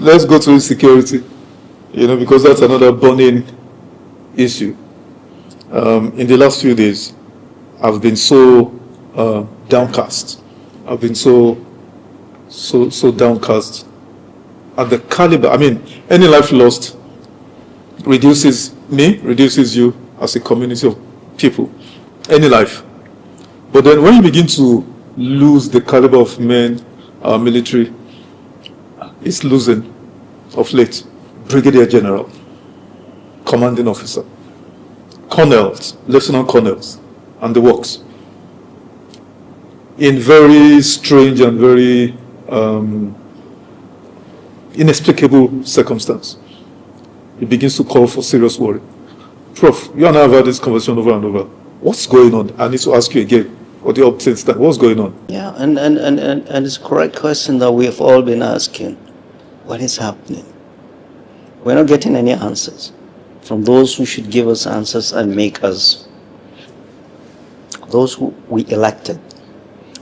let's go to insecurity, because that's another burning issue. In the last few days, I've been so downcast. I've been so downcast at the caliber. I mean, any life lost reduces me, reduces you as a community of people. Any life. But then when you begin to lose the caliber of men, our military is losing of late. Brigadier General, commanding officer, colonels, lieutenant colonels, and the works. In very strange and very inexplicable circumstance, it begins to call for serious worry. Prof, you and I have had this conversation over and over. What's going on? I need to ask you again. What the updates that? What's going on? Yeah, and it's a correct question that we have all been asking. What is happening? We're not getting any answers from those who should give us answers and make us, those who we elected,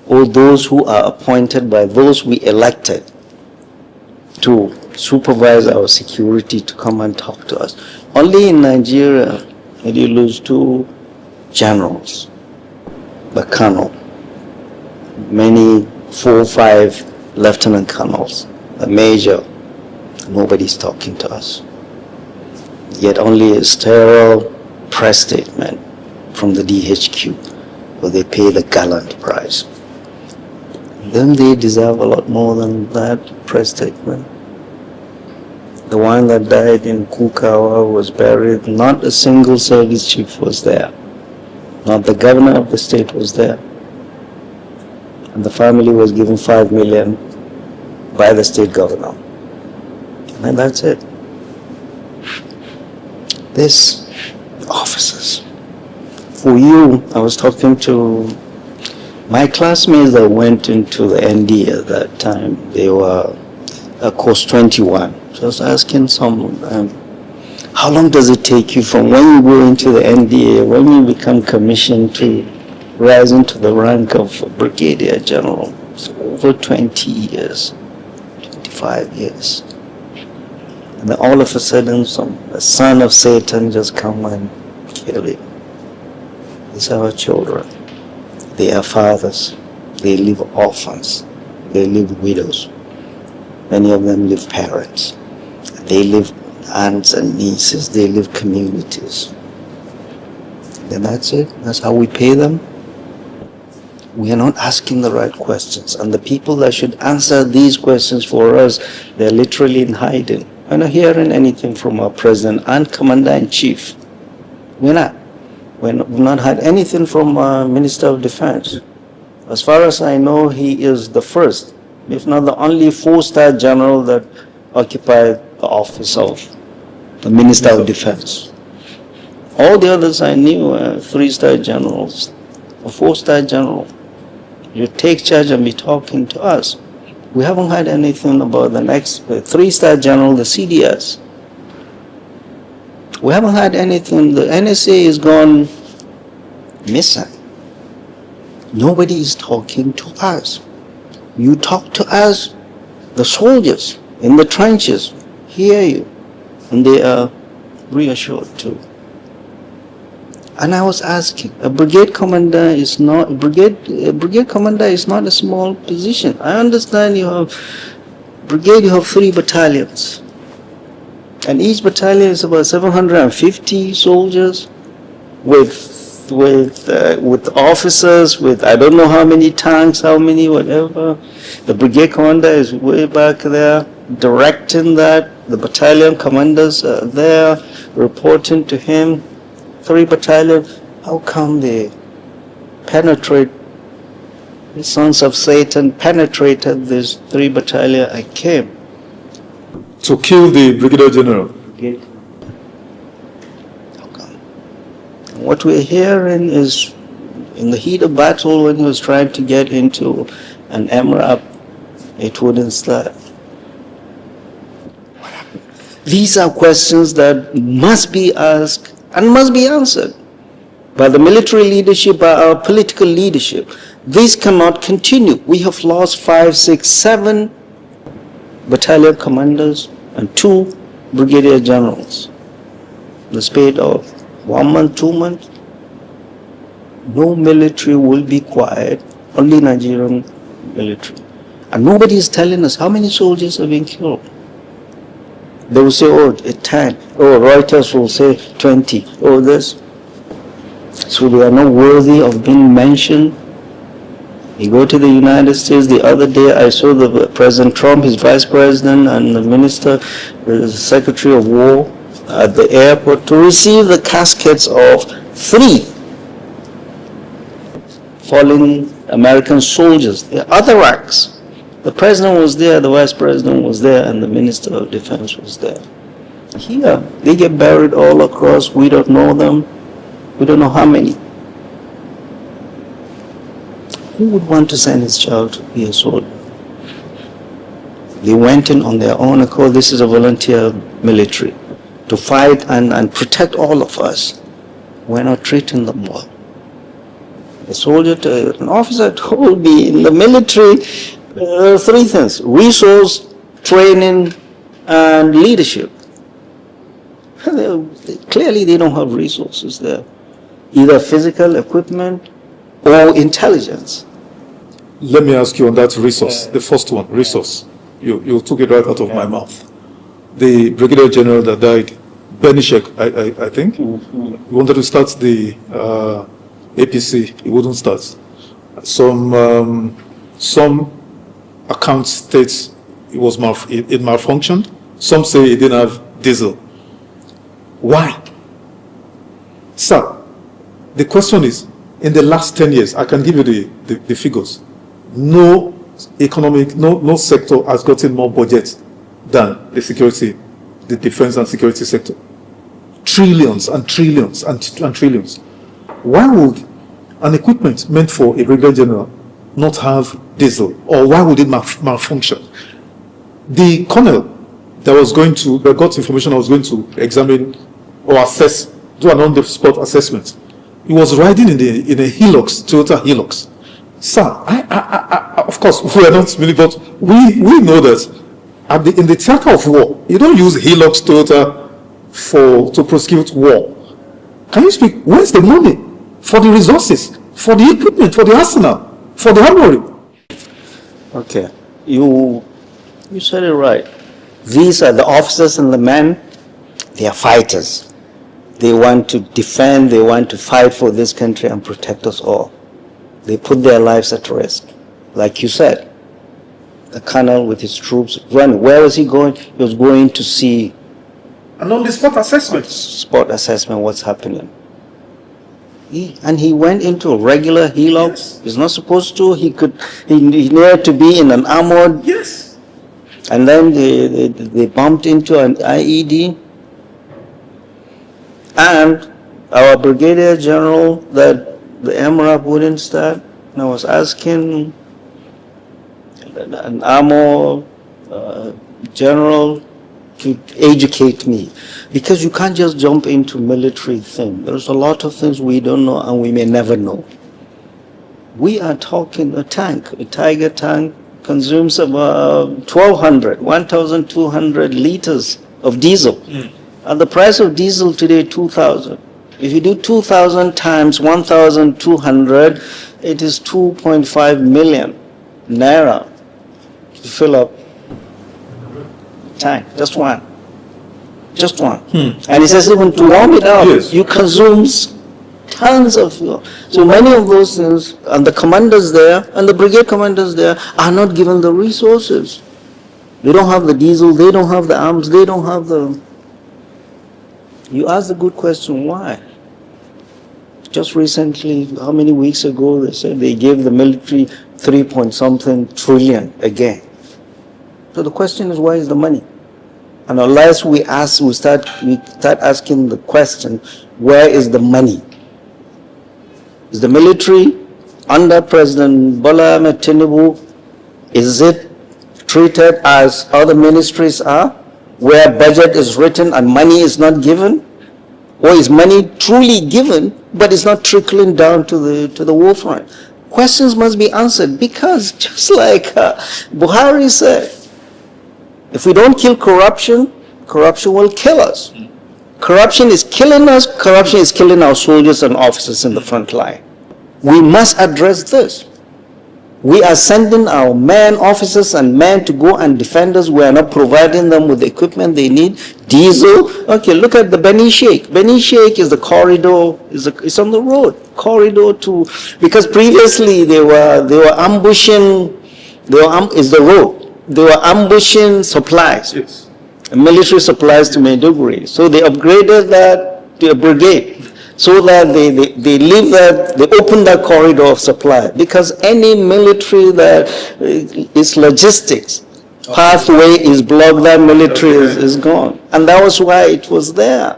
or those who are appointed by those we elected to supervise our security, to come and talk to us. Only in Nigeria did you lose 2 generals, the colonel, many 4 or 5 lieutenant colonels, a major. Nobody's talking to us. Yet only a sterile press statement from the DHQ, where they pay the gallant price. Then they deserve a lot more than that press statement. The one that died in Kukawa was buried, not a single service chief was there. Not the governor of the state was there. And the family was given 5 million by the state governor. And that's it. This officers. For you, I was talking to my classmates that went into the ND at that time. They were course 21. So I was asking some of them, how long does it take you from when you go into the NDA, when you become commissioned, to rise into the rank of brigadier general? So over 20 years, 25 years. And then all of a sudden, a son of Satan just come and kill him. These are our children. They are fathers. They leave orphans. They leave widows. Many of them leave parents. They leave aunts and nieces. They leave communities. Then that's it. That's how we pay them. We are not asking the right questions. And the people that should answer these questions for us, they're literally in hiding. We're not hearing anything from our president and commander-in-chief. We're not. We've not had anything from our Minister of Defense. As far as I know, he is the first, if not the only 4-star general that occupied the office of the Minister of Defense. All the others I knew were 3-star generals, a 4-star general. You take charge and be talking to us. We haven't had anything about the next 3-star general, the CDS. We haven't had anything. The NSA is gone missing. Nobody is talking to us. You talk to us, the soldiers in the trenches hear you, and they are reassured too. And I was asking, a brigade commander is not a small position. I understand you have brigade, you have 3 battalions. And each battalion is about 750 soldiers with officers, with I don't know how many tanks, how many whatever. The brigade commander is way back there directing that. The battalion commanders are there reporting to him. 3 battalions. How come they penetrate? The sons of Satan penetrated this 3 battalion and came to kill the brigadier general. How come? What we're hearing is, in the heat of battle, when he was trying to get into an MRAP, it wouldn't start. What happened? These are questions that must be asked and must be answered by the military leadership, by our political leadership. This cannot continue. We have lost 5, 6, 7 battalion commanders, and 2 brigadier generals. The space of 1 month, 2 months. No military will be quiet, only Nigerian military. And nobody is telling us how many soldiers have been killed. They will say, oh, 10. Oh, Reuters will say 20. Oh, this. So they are not worthy of being mentioned. You go to the United States, the other day I saw the President Trump, his vice president, and the minister, the secretary of war at the airport to receive the caskets of 3 fallen American soldiers. The other ranks. The president was there, the vice president was there, and the minister of defense was there. Here, they get buried all across. We don't know them. We don't know how many. Who would want to send his child to be a soldier? They went in on their own accord. This is a volunteer military to fight and protect all of us. We're not treating them well. An officer told me in the military, 3 things: resource, training, and leadership. Clearly they don't have resources there, either physical equipment or intelligence. Let me ask you on that resource, the first one, resource. You took it right out of my mouth. The brigadier general that died, Benishek, I think, he wanted to start the APC, he wouldn't start. Some account states it malfunctioned. Some say it didn't have diesel. Why? Sir, the question is, in the last 10 years, I can give you the figures. No sector has gotten more budget than the defense and security sector. Trillions and trillions and trillions. Why would an equipment meant for a brigadier general not have diesel, or why would it malfunction? The colonel that got information I was going to examine or assess, do an on-the-spot assessment, he was riding in a Hilux, Toyota Hilux. Sir, of course, we are not really, but we know that in the theater of war, you don't use Hilux, Toyota to prosecute war. Can you speak? Where's the money for the resources, for the equipment, for the arsenal, for the armory? Okay, you said it right. These are the officers and the men. They are fighters. They want to defend, they want to fight for this country and protect us all. They put their lives at risk. Like you said, the colonel with his troops running. Where was he going? He was going to see an on-the-spot assessment. What's happening. And he went into a regular Hilux. Yes. He's not supposed to. He needed to be in an armored. Yes. And then they bumped into an IED. And our brigadier general, that the MRAP wouldn't start, and I was asking an armor general to educate me, because you can't just jump into military thing. There's a lot of things we don't know and we may never know. We are talking a Tiger tank consumes about 1,200 liters of diesel. And the price of diesel today, 2,000. If you do 2,000 times 1,200, it is 2.5 million naira to fill up tank, just one. And he says even to warm it up, yes, you consume tons of fuel. So many of those things, and the commanders there, and the brigade commanders there, are not given the resources. They don't have the diesel, they don't have the arms, they don't have the... You asked a good question, why? Just recently, how many weeks ago, they said they gave the military 3-point-something trillion again. So the question is, where is the money? And unless we start asking the question, where is the money? Is the military under President Bola Ahmed Tinubu, is it treated as other ministries are, where budget is written and money is not given? Or is money truly given, but it's not trickling down to the war front? Questions must be answered, because just like Buhari said, If we don't kill corruption, corruption will kill us. Corruption is killing us. Corruption is killing our soldiers and officers in the front line. We must address this. We are sending our men, officers and men to go and defend us. We are not providing them with the equipment they need. Diesel. Okay, look at the Beni Sheikh. Beni Sheikh is the corridor, it's on the road. Corridor to, because previously they were ambushing, is the road. They were ambushing supplies. Yes. Military supplies to Maiduguri. So they upgraded that to a brigade so that they leave that, they open that corridor of supply. Because any military that is logistics, pathway is blocked, that military is gone. And that was why it was there.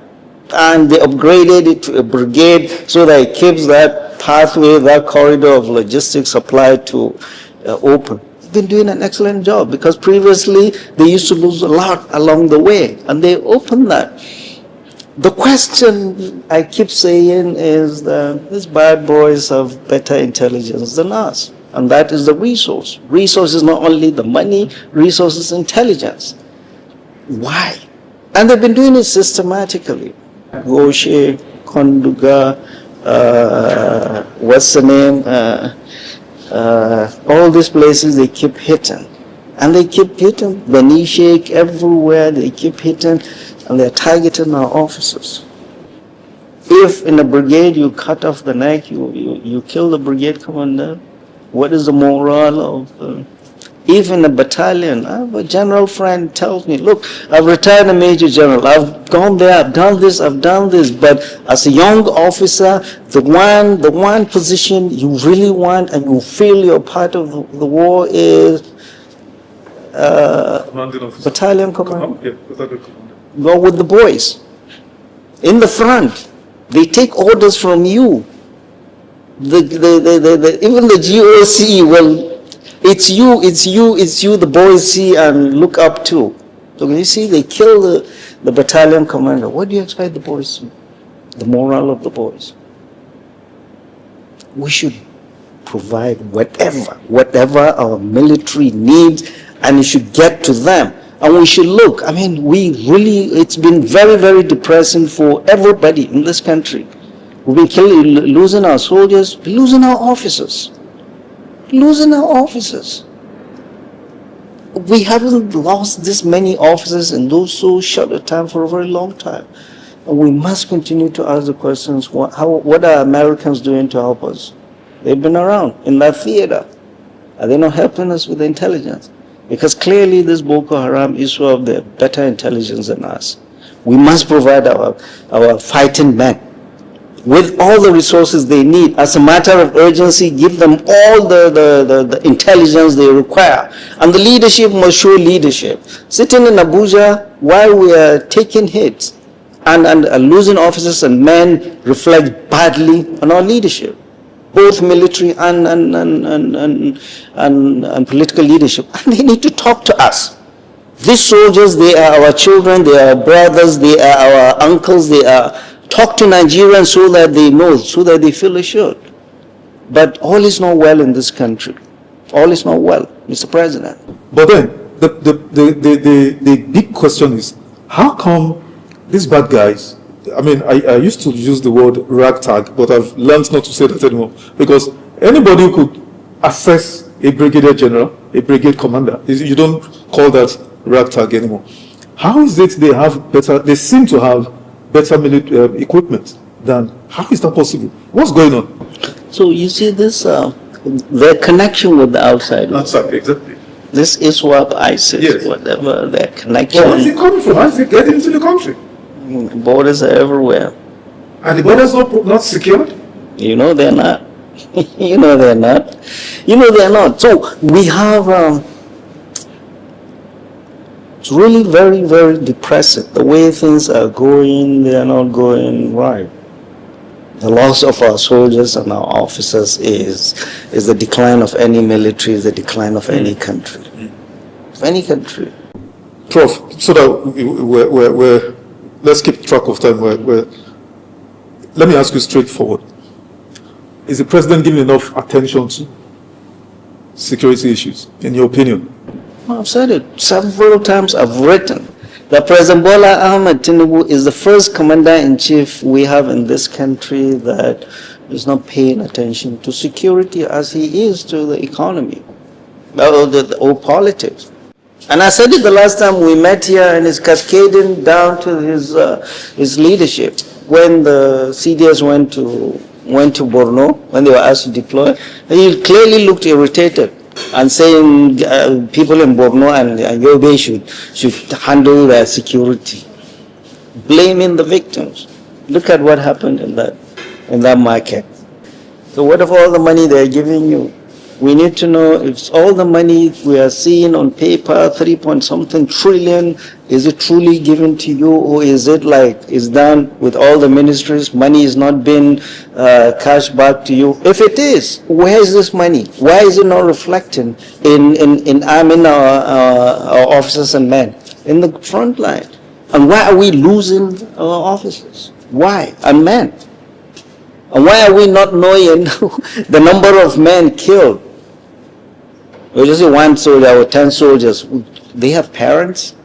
And they upgraded it to a brigade so that it keeps that pathway, that corridor of logistics supply to open. Been doing an excellent job because previously they used to lose a lot along the way and they opened that. The question I keep saying is that these bad boys have better intelligence than us, and that is the resource. Resource is not only the money, resource is intelligence. Why? And they've been doing it systematically. Goshe, Konduga, what's the name? All these places they keep hitting. And they keep hitting. Beni Sheikh, everywhere they keep hitting, and they're targeting our officers. If in a brigade you cut off the neck, you kill the brigade commander, what is the morale of... If in a battalion, I have a general friend tells me, look, I've retired a major general, I've gone there, I've done this, but as a young officer, the one position you really want and you feel you're part of the war is battalion commander. Go with the boys. In the front, they take orders from you. Even the GOC will... It's you the boys see and look up to. So you see, they kill the battalion commander. What do you expect the boys to do? The morale of the boys. We should provide whatever our military needs, and it should get to them. And we should look, I mean, it's been very, very depressing for everybody in this country. We've been losing our soldiers, losing our officers. Losing our officers. We haven't lost this many officers in those so short a time for a very long time. And we must continue to ask the questions, what are Americans doing to help us? They've been around in that theater. Are they not helping us with the intelligence? Because clearly this Boko Haram issue of the better intelligence than us. We must provide our fighting men with all the resources they need. As a matter of urgency, give them all the intelligence they require. And the leadership must show leadership. Sitting in Abuja while we are taking hits and losing officers and men reflect badly on our leadership, both military and political leadership. And they need to talk to us. These soldiers, they are our children, they are our brothers, they are our uncles, they are... Talk to Nigerians so that they know, so that they feel assured. But all is not well in this country. All is not well, Mr. President. But then, the big question is, how come these bad guys, I mean, I used to use the word ragtag, but I've learned not to say that anymore. Because anybody who could assess a brigadier general, a brigade commander, you don't call that ragtag anymore. How is it they seem to have better military equipment than, how is that possible? What's going on? So you see this, their connection with the outside. Outside, exactly. This ISWAP, ISIS, yes. Whatever, their connection. Well, where is it coming from? How is it getting into the country? Borders are everywhere. And the borders are not secured? You know they're not. You know they're not. You know they're not. So we have... It's really very, very depressing. The way things are going, they are not going right. The loss of our soldiers and our officers is the decline of any military, is the decline of any country. Of any country. Prof, so that let's keep track of time. Let me ask you straightforward. Is the president giving enough attention to security issues, in your opinion? I've said it several times. I've written that President Bola Ahmed Tinubu is the first commander-in-chief we have in this country that is not paying attention to security as he is to the economy or politics. And I said it the last time we met here, and it's cascading down to his leadership. When the CDS went to Borno, when they were asked to deploy, he clearly looked irritated and saying people in Borno and Yobe should handle their security, blaming the victims. Look at what happened in that market. So what of all the money they're giving you? We need to know if all the money we are seeing on paper, 3-point-something trillion, is it truly given to you, or is it like it's done with all the ministries, money is not being cashed back to you? If it is, where is this money? Why is it not reflecting in arming our officers and men in the front line? And why are we losing our officers? Why? And men? And why are we not knowing the number of men killed? We just say one soldier or 10 soldiers. They have parents.